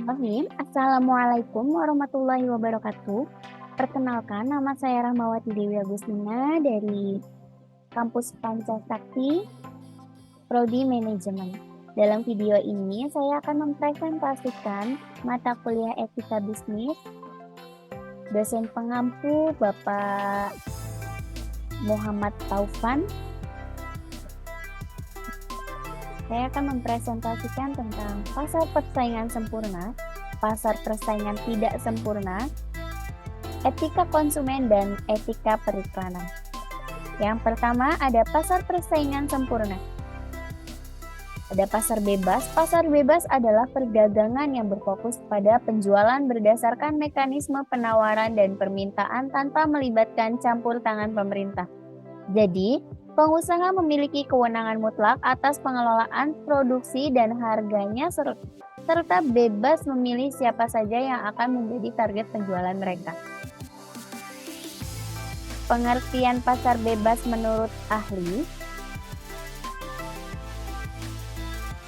Bismillahirrahmanirrahim. Assalamualaikum warahmatullahi wabarakatuh. Perkenalkan, nama saya Rahmawati Dewi Agustina dari Kampus Pancasakti, Prodi Manajemen. Dalam video ini, saya akan mempresentasikan mata kuliah Etika Bisnis, dosen pengampu Bapak Muhammad Taufan. Saya akan mempresentasikan tentang pasar persaingan sempurna, pasar persaingan tidak sempurna, etika konsumen, dan etika periklanan. Yang pertama ada pasar persaingan sempurna. Ada pasar bebas. Pasar bebas adalah perdagangan yang berfokus pada penjualan berdasarkan mekanisme penawaran dan permintaan tanpa melibatkan campur tangan pemerintah. Jadi, pengusaha memiliki kewenangan mutlak atas pengelolaan produksi dan harganya serta bebas memilih siapa saja yang akan menjadi target penjualan mereka. Pengertian pasar bebas menurut ahli.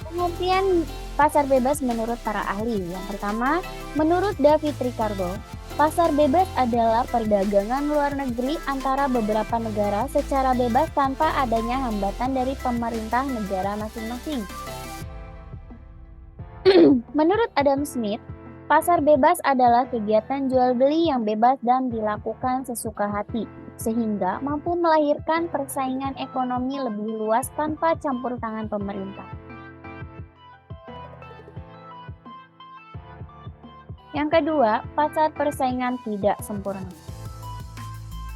Pengertian pasar bebas menurut para ahli. Yang pertama, menurut David Ricardo, pasar bebas adalah perdagangan luar negeri antara beberapa negara secara bebas tanpa adanya hambatan dari pemerintah negara masing-masing. Menurut Adam Smith, pasar bebas adalah kegiatan jual beli yang bebas dan dilakukan sesuka hati, sehingga mampu melahirkan persaingan ekonomi lebih luas tanpa campur tangan pemerintah. Yang kedua, pasar persaingan tidak sempurna.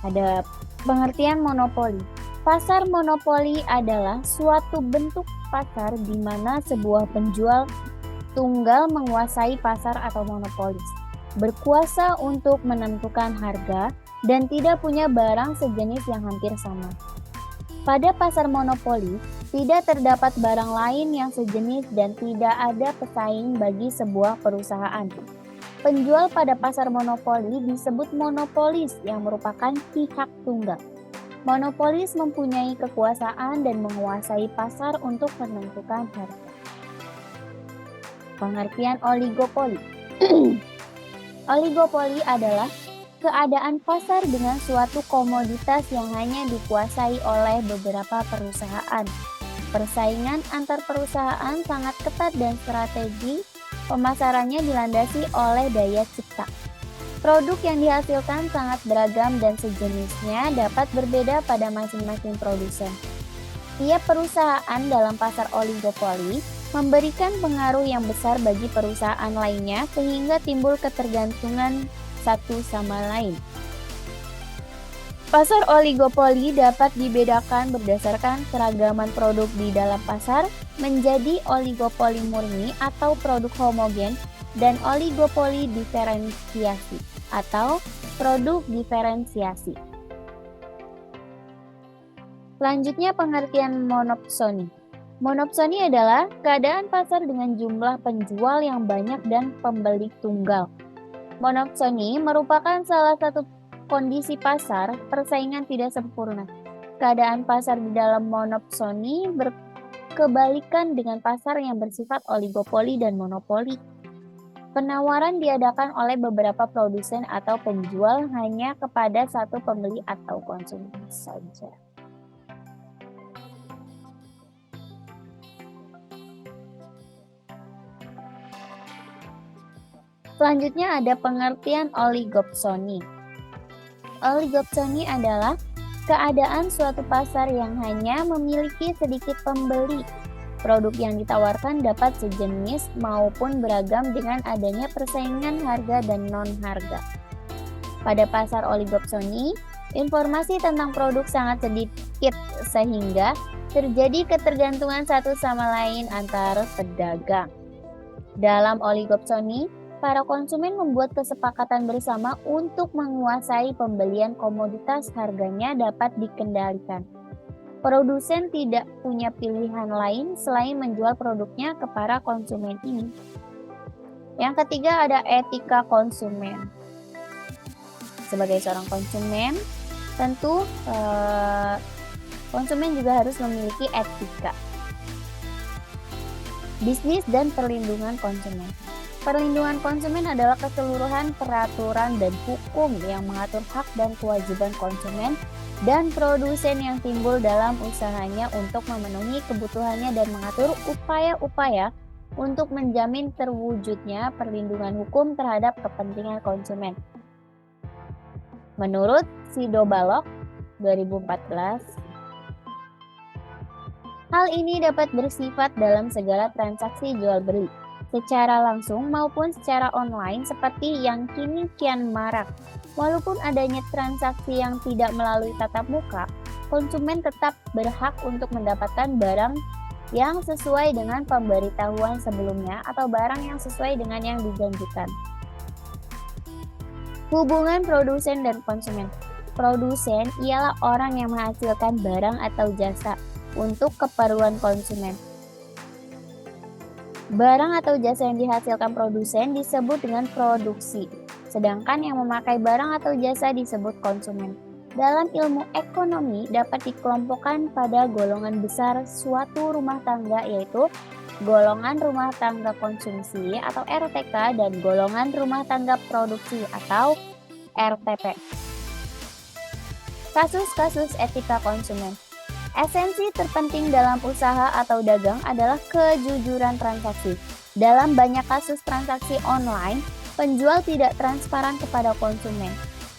Ada pengertian monopoli. Pasar monopoli adalah suatu bentuk pasar di mana sebuah penjual tunggal menguasai pasar atau monopolis, berkuasa untuk menentukan harga dan tidak punya barang sejenis yang hampir sama. Pada pasar monopoli, tidak terdapat barang lain yang sejenis dan tidak ada pesaing bagi sebuah perusahaan. Penjual pada pasar monopoli disebut monopolis yang merupakan pihak tunggal. Monopolis mempunyai kekuasaan dan menguasai pasar untuk menentukan harga. Pengertian oligopoli. Oligopoli adalah keadaan pasar dengan suatu komoditas yang hanya dikuasai oleh beberapa perusahaan. Persaingan antar perusahaan sangat ketat dan strategi pemasarannya dilandasi oleh daya cipta. Produk yang dihasilkan sangat beragam dan sejenisnya dapat berbeda pada masing-masing produsen. Tiap perusahaan dalam pasar oligopoli memberikan pengaruh yang besar bagi perusahaan lainnya sehingga timbul ketergantungan satu sama lain. Pasar oligopoli dapat dibedakan berdasarkan keragaman produk di dalam pasar menjadi oligopoli murni atau produk homogen dan oligopoli diferensiasi atau produk diferensiasi. Selanjutnya pengertian monopsoni. Monopsoni adalah keadaan pasar dengan jumlah penjual yang banyak dan pembeli tunggal. Monopsoni merupakan salah satu kondisi pasar persaingan tidak sempurna. Keadaan pasar di dalam monopsoni berkebalikan dengan pasar yang bersifat oligopoli dan monopoli. Penawaran diadakan oleh beberapa produsen atau penjual hanya kepada satu pembeli atau konsumen saja. Selanjutnya ada pengertian oligopsoni. Oligopsoni adalah keadaan suatu pasar yang hanya memiliki sedikit pembeli. Produk yang ditawarkan dapat sejenis maupun beragam dengan adanya persaingan harga dan non-harga. Pada pasar oligopsoni, informasi tentang produk sangat sedikit sehingga terjadi ketergantungan satu sama lain antar pedagang. Dalam oligopsoni, para konsumen membuat kesepakatan bersama untuk menguasai pembelian komoditas harganya dapat dikendalikan. Produsen tidak punya pilihan lain selain menjual produknya ke para konsumen ini. Yang ketiga ada etika konsumen. Sebagai seorang konsumen, tentu konsumen juga harus memiliki etika. Bisnis dan perlindungan konsumen. Perlindungan konsumen adalah keseluruhan peraturan dan hukum yang mengatur hak dan kewajiban konsumen dan produsen yang timbul dalam usahanya untuk memenuhi kebutuhannya dan mengatur upaya-upaya untuk menjamin terwujudnya perlindungan hukum terhadap kepentingan konsumen. Menurut Sido Balog 2014, hal ini dapat bersifat dalam segala transaksi jual-beli, secara langsung maupun secara online seperti yang kini kian marak. Walaupun adanya transaksi yang tidak melalui tatap muka, konsumen tetap berhak untuk mendapatkan barang yang sesuai dengan pemberitahuan sebelumnya atau barang yang sesuai dengan yang dijanjikan. Hubungan produsen dan konsumen. Produsen ialah orang yang menghasilkan barang atau jasa untuk keperluan konsumen. Barang atau jasa yang dihasilkan produsen disebut dengan produksi, sedangkan yang memakai barang atau jasa disebut konsumen. Dalam ilmu ekonomi dapat dikelompokkan pada golongan besar suatu rumah tangga, yaitu golongan rumah tangga konsumsi atau RTK dan golongan rumah tangga produksi atau RTP. Kasus-kasus etika konsumen. Esensi terpenting dalam usaha atau dagang adalah kejujuran transaksi. Dalam banyak kasus transaksi online, penjual tidak transparan kepada konsumen.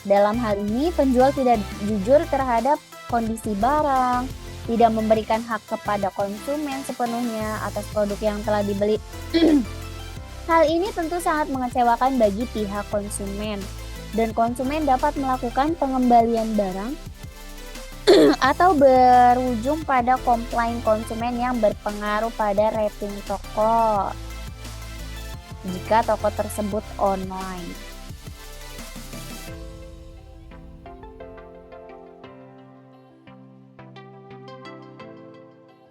Dalam hal ini, penjual tidak jujur terhadap kondisi barang, tidak memberikan hak kepada konsumen sepenuhnya atas produk yang telah dibeli. Hal ini tentu sangat mengecewakan bagi pihak konsumen, dan konsumen dapat melakukan pengembalian barang atau berujung pada komplain konsumen yang berpengaruh pada rating toko jika toko tersebut online.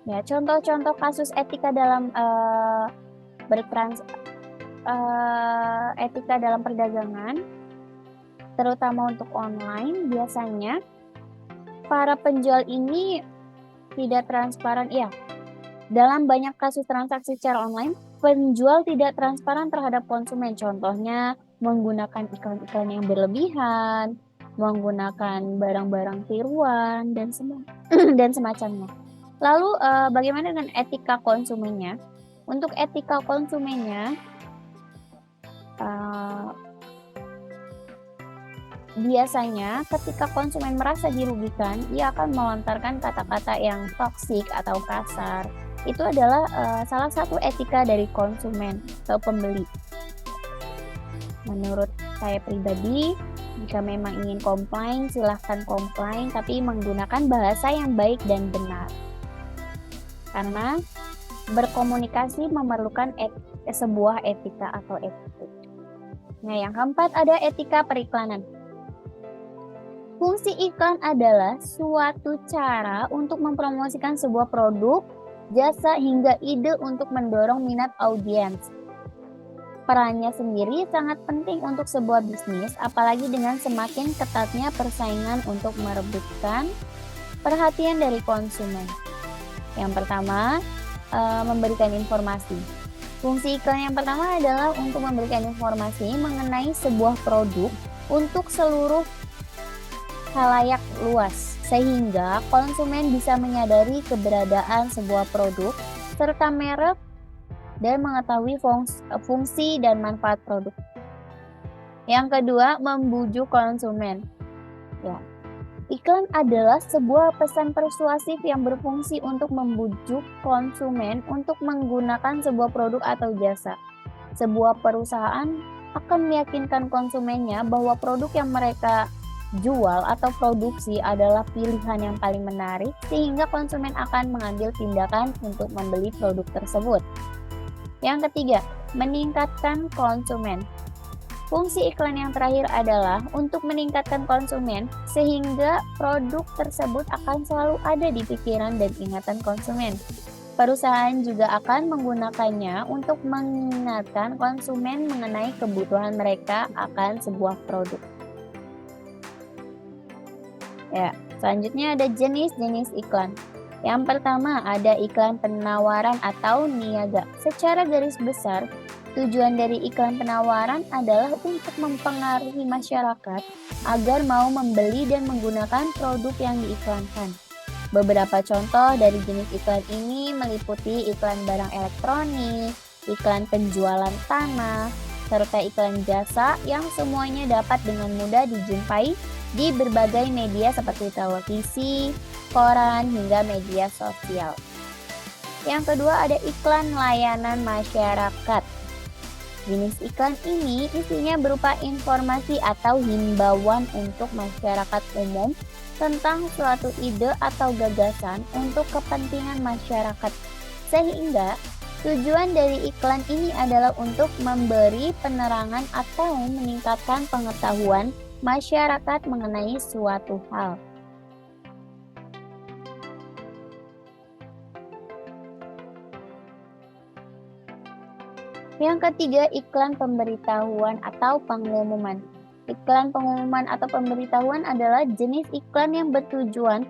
Ya, contoh-contoh kasus etika dalam etika dalam perdagangan, terutama untuk online, biasanya para penjual ini tidak transparan. Ya, dalam banyak kasus transaksi secara online, penjual tidak transparan terhadap konsumen. Contohnya menggunakan iklan-iklan yang berlebihan, menggunakan barang-barang tiruan dan semacamnya. Lalu bagaimana dengan etika konsumennya? Untuk etika konsumennya, biasanya ketika konsumen merasa dirugikan, ia akan melontarkan kata-kata yang toksik atau kasar. Itu adalah salah satu etika dari konsumen atau pembeli. Menurut saya pribadi, jika memang ingin komplain, silahkan komplain, tapi menggunakan bahasa yang baik dan benar. Karena berkomunikasi memerlukan sebuah etika atau etika. Nah, yang keempat ada etika periklanan. Fungsi iklan adalah suatu cara untuk mempromosikan sebuah produk, jasa, hingga ide untuk mendorong minat audiens. Perannya sendiri sangat penting untuk sebuah bisnis, apalagi dengan semakin ketatnya persaingan untuk merebutkan perhatian dari konsumen. Yang pertama, memberikan informasi. Fungsi iklan yang pertama adalah untuk memberikan informasi mengenai sebuah produk untuk seluruh khalayak luas, sehingga konsumen bisa menyadari keberadaan sebuah produk serta merek dan mengetahui fungsi dan manfaat produk. Yang kedua, membujuk konsumen. Ya, iklan adalah sebuah pesan persuasif yang berfungsi untuk membujuk konsumen untuk menggunakan sebuah produk atau jasa. Sebuah perusahaan akan meyakinkan konsumennya bahwa produk yang mereka jual atau produksi adalah pilihan yang paling menarik, sehingga konsumen akan mengambil tindakan untuk membeli produk tersebut. Yang ketiga, meningkatkan konsumen. Fungsi iklan yang terakhir adalah untuk meningkatkan konsumen, sehingga produk tersebut akan selalu ada di pikiran dan ingatan konsumen. Perusahaan juga akan menggunakannya untuk mengingatkan konsumen mengenai kebutuhan mereka akan sebuah produk. Ya, selanjutnya ada jenis-jenis iklan. Yang pertama ada iklan penawaran atau niaga. Secara garis besar, Tujuan dari iklan penawaran adalah untuk mempengaruhi masyarakat agar mau membeli dan menggunakan produk yang diiklankan. Beberapa contoh dari jenis iklan ini meliputi iklan barang elektronik, iklan penjualan tanah, serta iklan jasa yang semuanya dapat dengan mudah dijumpai di berbagai media seperti televisi, koran, hingga media sosial. Yang kedua ada iklan layanan masyarakat. Jenis iklan ini isinya berupa informasi atau himbauan untuk masyarakat umum tentang suatu ide atau gagasan untuk kepentingan masyarakat. Sehingga tujuan dari iklan ini adalah untuk memberi penerangan atau meningkatkan pengetahuan masyarakat mengenai suatu hal. Yang ketiga, iklan pemberitahuan atau pengumuman. Iklan pengumuman atau pemberitahuan adalah jenis iklan yang bertujuan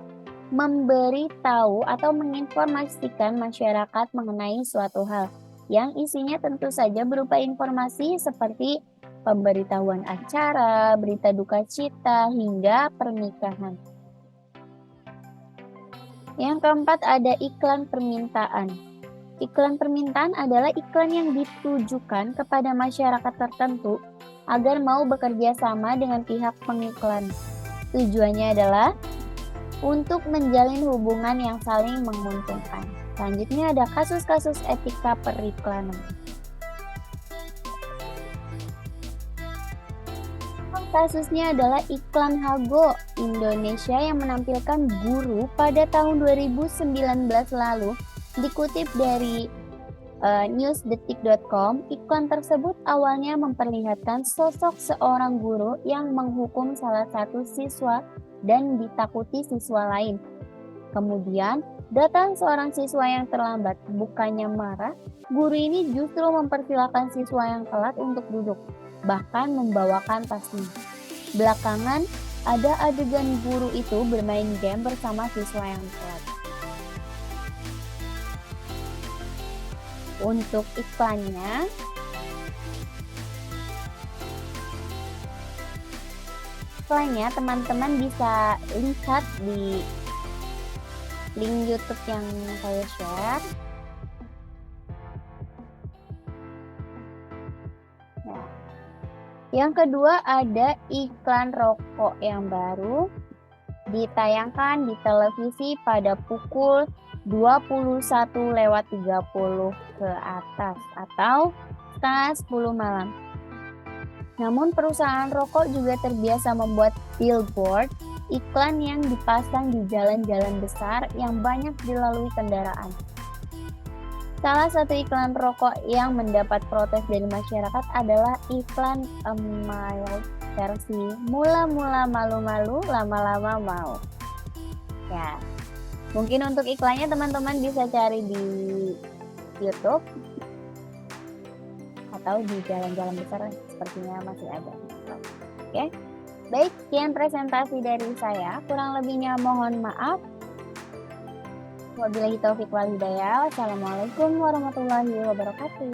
memberitahu atau menginformasikan masyarakat mengenai suatu hal, yang isinya tentu saja berupa informasi seperti pemberitahuan acara, berita duka cita, hingga pernikahan. Yang keempat ada iklan permintaan. Iklan permintaan adalah iklan yang ditujukan kepada masyarakat tertentu agar mau bekerja sama dengan pihak pengiklan. Tujuannya adalah untuk menjalin hubungan yang saling menguntungkan. Selanjutnya ada kasus-kasus etika periklanan. Kasusnya adalah iklan Hago Indonesia yang menampilkan guru pada tahun 2019 lalu. Dikutip dari newsdetik.com, iklan tersebut awalnya memperlihatkan sosok seorang guru yang menghukum salah satu siswa dan ditakuti siswa lain. Kemudian, datang seorang siswa yang terlambat. Bukannya marah, guru ini justru mempersilahkan siswa yang telat untuk duduk, bahkan membawakan tasnya. Belakangan, ada adegan guru itu bermain game bersama siswa yang telat. Untuk iklannya, teman-teman bisa lihat di link YouTube yang saya share. Ya. Yang kedua ada iklan rokok yang baru ditayangkan di televisi pada pukul 21.30 ke atas atau setengah 10 malam. Namun perusahaan rokok juga terbiasa membuat billboard, iklan yang dipasang di jalan-jalan besar yang banyak dilalui kendaraan. Salah satu iklan rokok yang mendapat protes dari masyarakat adalah iklan mild versi mula-mula malu-malu, lama-lama mau. Ya, mungkin untuk iklannya teman-teman bisa cari di YouTube atau di jalan-jalan besar sepertinya masih ada. Oke. Baik, sekian presentasi dari saya. Kurang lebihnya mohon maaf. Wabillahi taufiq wal hidayah. Wassalamualaikum warahmatullahi wabarakatuh.